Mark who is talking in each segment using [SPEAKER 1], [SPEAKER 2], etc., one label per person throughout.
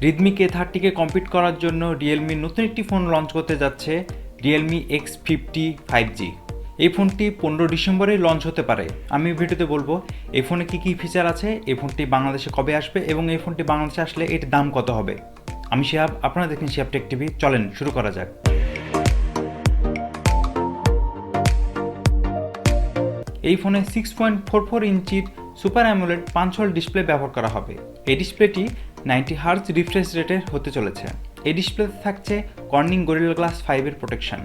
[SPEAKER 1] Redmi K30 কে compete করার জন্য Realme নতুন একটি ফোন লঞ্চ করতে যাচ্ছে Realme X50 5G। এই ফোনটি 15 ডিসেম্বরেই লঞ্চ হতে পারে। আমি ভিডিওতে বলবো এই ফোনে কী কী ফিচার আছে, এই ফোনটি বাংলাদেশে কবে আসবে এবং এই ফোনটি বাংলাদেশে আসলে এর দাম কত হবে। আমি শিহাব, আপনারা দেখেন শিহাব টেক টিভি। চলেন শুরু করা যাক। এই ফোনে 6.44 ইঞ্চির সুপার অ্যামোলেড পাঞ্চ-হোল ডিসপ্লে ব্যবহার করা হবে। এই ডিসপ্লেটি 90 হার্জ রিফ্রেশ রেটের হতে চলেছে। এই ডিসপ্লেতে থাকছে কর্নিং গরিলা গ্লাস 5 এর প্রোটেকশন।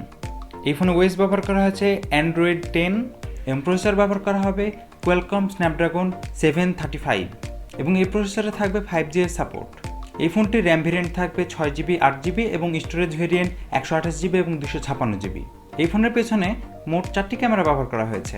[SPEAKER 1] এই ফোনে ওএস ব্যবহার করা হয়েছে অ্যান্ড্রয়েড 10 এবং প্রসেসর ব্যবহার করা হবে কোয়ালকম স্ন্যাপড্রাগন 735 এবং এই প্রসেসরে থাকবে 5G এর সাপোর্ট। এই ফোনটির র্যাম ভেরিয়েন্ট থাকবে 6GB 8GB এবং স্টোরেজ ভেরিয়েন্ট 128GB এবং 256GB। এই ফোনের পেছনে মোট 4টি ক্যামেরা ব্যবহার করা হয়েছে,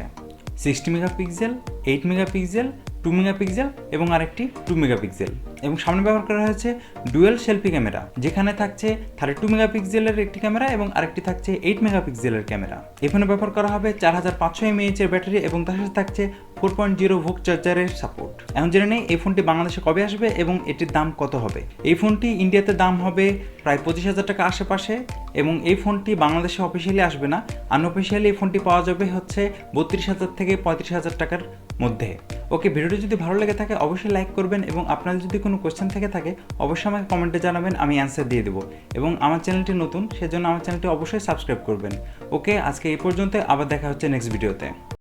[SPEAKER 1] 60 মেগাপিক্সেল, 8 মেগাপিক্সেল, 2 মেগাপিক্সেল এবং আরেকটি 2 মেগাপিক্সেল। এবং সামনে ব্যবহার করা হয়েছে ডুয়েল সেলফি ক্যামেরা, যেখানে থাকছে 32 মেগাপিক্সেলের একটি ক্যামেরা এবং আরেকটি থাকছে 8 মেগাপিক্সেলের ক্যামেরা। এই ফোনে ব্যবহার করা হবে 4500 mAh এর ব্যাটারি এবং তার সাথে থাকছে 4.0 ভোল্ট চার্জারের সাপোর্ট। এখন জেনে নেই এই ফোনটি বাংলাদেশে কবে আসবে এবং এটির দাম কত হবে। এই ফোনটি ইন্ডিয়াতে দাম হবে প্রায় 25,000 টাকা আশেপাশে এবং এই ফোনটি বাংলাদেশে অফিসিয়ালি আসবে না, আনঅফিসিয়ালি এই ফোনটি পাওয়া যাবে হচ্ছে 32,000 থেকে 35,000 টাকার মধ্যে। ওকে, ভিডিওটি যদি ভালো লেগে থাকে অবশ্যই লাইক করবেন এবং আপনাদের যদি কোনো কোয়েশ্চেন থেকে থাকে অবশ্যই আমাকে কমেন্টে জানাবেন, আমি অ্যান্সার দিয়ে দেবো। এবং আমার চ্যানেলটি নতুন, সেজন্য আমার চ্যানেলটি অবশ্যই সাবস্ক্রাইব করবেন। ওকে, আজকে এই পর্যন্ত, আবার দেখা হচ্ছে নেক্সট ভিডিওতে।